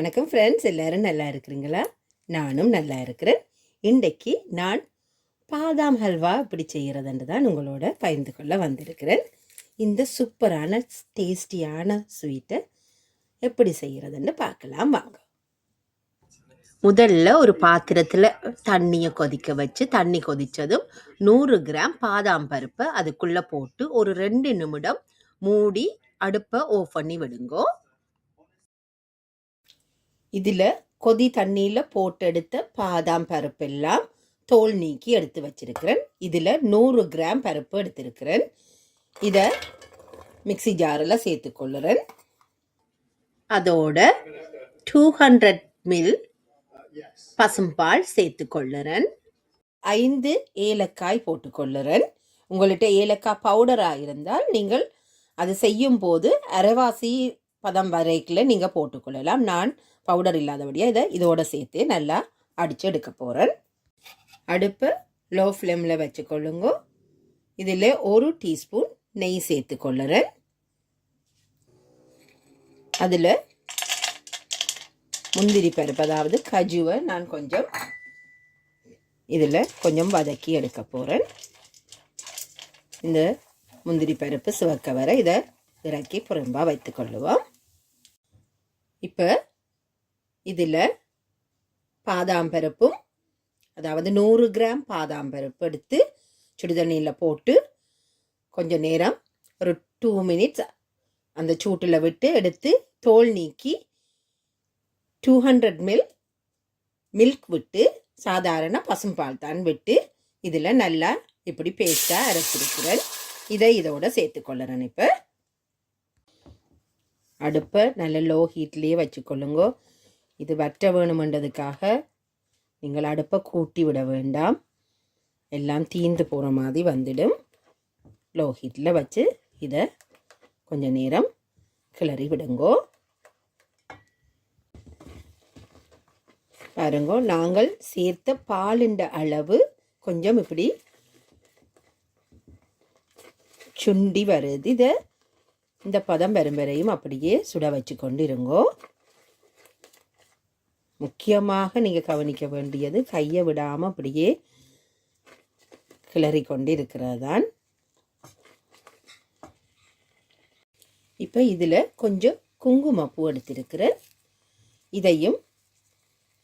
வணக்கம் ஃப்ரெண்ட்ஸ், எல்லோரும் நல்லா இருக்கிறீங்களா? நானும் நல்லா இருக்கிறேன். இன்றைக்கு நான் பாதாம் ஹல்வா எப்படி செய்கிறதுன்னு தான் உங்களோட பகிர்ந்து கொள்ள வந்திருக்கிறேன். இந்த சூப்பரான டேஸ்டியான ஸ்வீட்டை எப்படி செய்கிறதுன்னு பார்க்கலாம் வாங்க. முதல்ல ஒரு பாத்திரத்தில் தண்ணியை கொதிக்க வச்சு, தண்ணி கொதித்ததும் 100 கிராம் பாதாம் பருப்பை அதுக்குள்ளே போட்டு ஒரு 2 நிமிடம் மூடி அடுப்பை ஆஃப் பண்ணி விடுங்கோ. இதில் கொதி தண்ணியில் போட்டு எடுத்த பாதாம் பருப்பெல்லாம் தோல் நீக்கி எடுத்து வச்சிருக்கிறேன். இதில் 100 கிராம் பருப்பு எடுத்திருக்கிறேன். இதை மிக்சி ஜாரில் சேர்த்துக்கொள்ளுறேன். அதோட 200 ml பசும்பால் சேர்த்துக்கொள்ளுறேன். 5 ஏலக்காய் போட்டுக்கொள்ளுறேன். உங்கள்கிட்ட ஏலக்காய் பவுடராக இருந்தால் நீங்கள் அது செய்யும் போது அரைவாசி பதம் வரைக்கில் நீங்கள் போட்டுக்கொள்ளலாம். நான் பவுடர் இல்லாதபடியாக இதோட சேர்த்து நல்லா அடித்து எடுக்க போகிறேன். அடுப்பை லோ ஃப்ளேமில் வச்சுக்கொள்ளுங்க. இதில் 1 டீஸ்பூன் நெய் சேர்த்துக்கொள்ளுறேன். அதில் முந்திரி பருப்பு, அதாவது கஜுவை நான் இதில் கொஞ்சம் வதக்கி எடுக்க போகிறேன். இந்த முந்திரி பருப்பு சிவக்க வர இதை இறக்கி புறம்பாக வைத்துக்கொள்ளுவோம். இப்போ இதில் பாதாம் பருப்பும், அதாவது 100 கிராம் பாதாம் பருப்பு எடுத்து சுடுதண்ணியில் போட்டு கொஞ்சம் நேரம் ஒரு 2 மினிட்ஸ் அந்த சூட்டில் விட்டு எடுத்து தோல் நீக்கி 200 ml மில்க் விட்டு, சாதாரண பசும்பால் தான் விட்டு இதில் நல்லா இப்படி பேஸ்ட்டாக அரைச்சிருக்கிறேன். இதோட சேர்த்துக்கொள்ளுறேன். இப்போ அடுப்பை நல்ல லோ ஹீட்லேயே வச்சுக்கொள்ளுங்க. இது வற்ற வேணுமென்றதுக்காக நீங்கள் அடுப்பை கூட்டி விட வேண்டாம், எல்லாம் தீந்து போகிற மாதிரி வந்துடும். லோ ஹீட்டில் வச்சு இதை கொஞ்சம் நேரம் கிளறி விடுங்கோ. பாருங்கோ, நாங்கள் சேர்த்த பாலிண்ட அளவு கொஞ்சம் இப்படி சுண்டி வருது. இந்த பதம் வரும் வரையும் அப்படியே சுட வச்சு கொண்டு இருங்கோ. முக்கியமாக நீங்கள் கவனிக்க வேண்டியது கையை விடாமல் அப்படியே கிளறி கொண்டு இருக்கிறதான். இப்போ இதில் கொஞ்சம் குங்குமப்பூ எடுத்திருக்கிறேன். இதையும்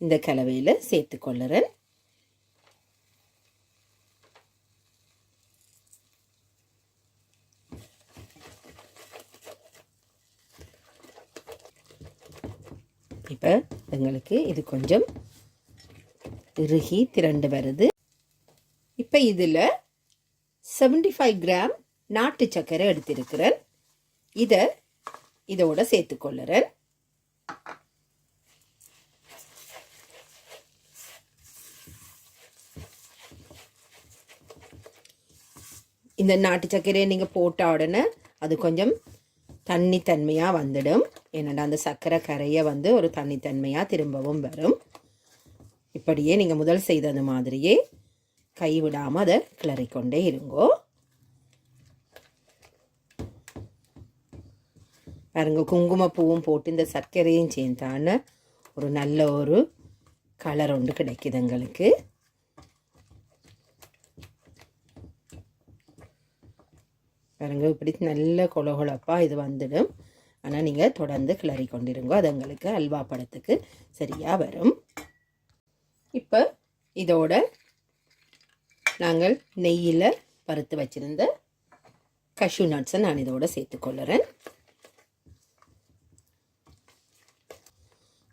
இந்த கலவையில் சேர்த்துக்கொள்ளுறேன். இப்போ எங்களுக்கு இது கொஞ்சம் இறுகி திரண்டு வருது. இப்போ இதில் 75 கிராம் நாட்டு சர்க்கரை எடுத்திருக்கிறேன். இதோட சேர்த்துக்கொள்ளுறேன். இந்த நாட்டு சர்க்கரையை நீங்கள் போட்ட உடனே அது கொஞ்சம் தண்ணித்தன்மையாக வந்துடும். ஏன்னா அந்த சர்க்கரை கரையை ஒரு தண்ணித்தன்மையாக திரும்பவும் வரும். இப்படியே நீங்கள் முதல் செய்தது மாதிரியே கைவிடாமல் அதை கிளறிக்கொண்டே இருங்கோ. பாருங்க, குங்குமப்பூவும் போட்டு இந்த சர்க்கரையும் சேர்ந்தான ஒரு நல்ல ஒரு கலர் ஒன்று கிடைக்குது எங்களுக்கு. பாருங்க, இப்படி நல்ல கொலகொலப்பாக இது வந்துடும். ஆனால் நீங்கள் தொடர்ந்து கிளறி கொண்டிருங்கோ, அது எங்களுக்கு அல்வா படத்துக்கு சரியாக வரும். இப்போ இதோட நாங்கள் நெய்யில் வறுத்து வச்சுருந்த கஷ்யூ நட்ஸை நான் இதோட சேர்த்துக்கொள்ளுறேன்.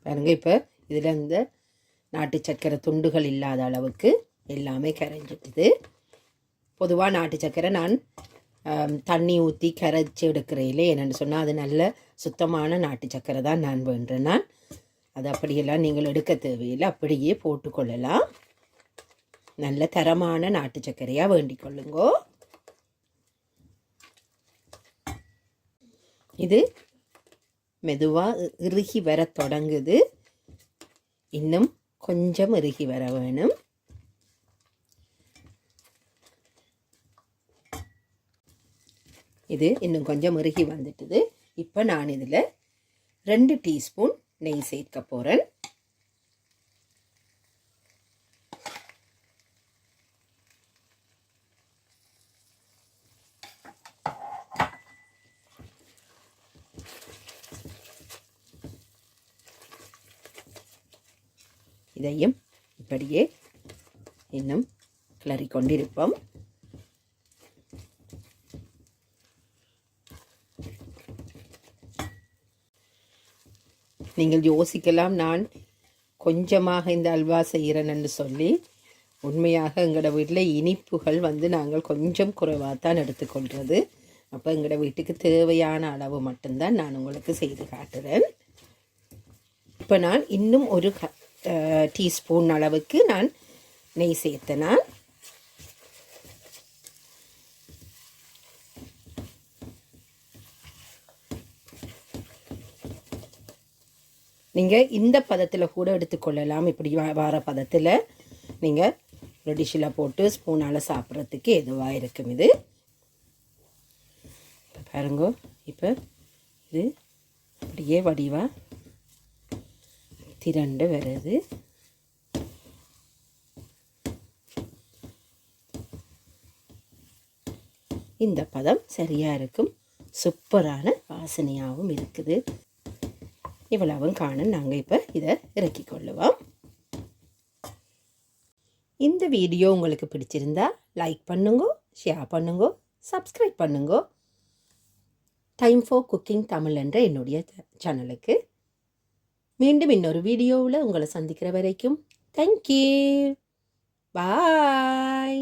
பாருங்கள், இப்போ இதில் இந்த நாட்டு சர்க்கரை துண்டுகள் இல்லாத அளவுக்கு எல்லாமே கரைஞ்சிட்டுது. பொதுவாக நாட்டு சர்க்கரை நான் தண்ணி ஊற்றி கரைச்சி எடுக்கிறீங்களே, என்னென்னு சொன்னால் அது நல்ல சுத்தமான நாட்டு சர்க்கரை தான் நான் வேண்டுறேன். நான் அது அப்படியெல்லாம் நீங்கள் எடுக்க தேவையில்லை, அப்படியே போட்டுக்கொள்ளலாம். நல்ல தரமான நாட்டு சர்க்கரையாக வேண்டிக் கொள்ளுங்கோ. இது மெதுவாக இறுகி வர தொடங்குது. இன்னும் கொஞ்சம் இறுகி வர வேணும். இது இன்னும் கொஞ்சம் இறுகி வந்துட்டுது. இப்போ நான் இதில் 2 டீஸ்பூன் நெய் சேர்க்க போகிறேன். இதையும் இப்படியே இன்னும் கிளறி கொண்டிருப்போம். நீங்கள் யோசிக்கலாம், நான் கொஞ்சமாக இந்த அல்வா செய்கிறேன்னு சொல்லி. உண்மையாக எங்களோட வீட்டில் இனிப்புகள் நாங்கள் கொஞ்சம் குறைவாக தான் எடுத்துக்கொள்கிறது. அப்போ எங்களோட வீட்டுக்கு தேவையான அளவு மட்டும்தான் நான் உங்களுக்கு செய்து காட்டுறேன். இப்போ நான் இன்னும் ஒரு டீஸ்பூன் அளவுக்கு நான் நெய் சேர்த்தேனா. நீங்கள் இந்த பதத்தில் கூட எடுத்துக்கொள்ளலாம். இப்படி வார பதத்தில் நீங்கள் ஒரு டிஷ்ஷில் போட்டு ஸ்பூனால் சாப்பிட்றதுக்கு எதுவாக இருக்கும். இது இப்போ பாருங்க, இப்போ இது அப்படியே வடிவாக திரண்டு வருது. இந்த பதம் சரியாக இருக்கும். சூப்பரான வாசனையாகவும் இருக்குது. இவ்வளவும் காண நாங்கள் இப்போ இதை இறக்கி கொள்ளுவோம். இந்த வீடியோ உங்களுக்கு பிடிச்சிருந்தா லைக் பண்ணுங்க, ஷேர் பண்ணுங்க, சப்ஸ்கிரைப் பண்ணுங்க. டைம் ஃபார் குக்கிங் தமிழ் என்ற என்னுடைய சேனலுக்கு. மீண்டும் இன்னொரு வீடியோவில் உங்களை சந்திக்கிற வரைக்கும் தேங்க்யூ, பாய்.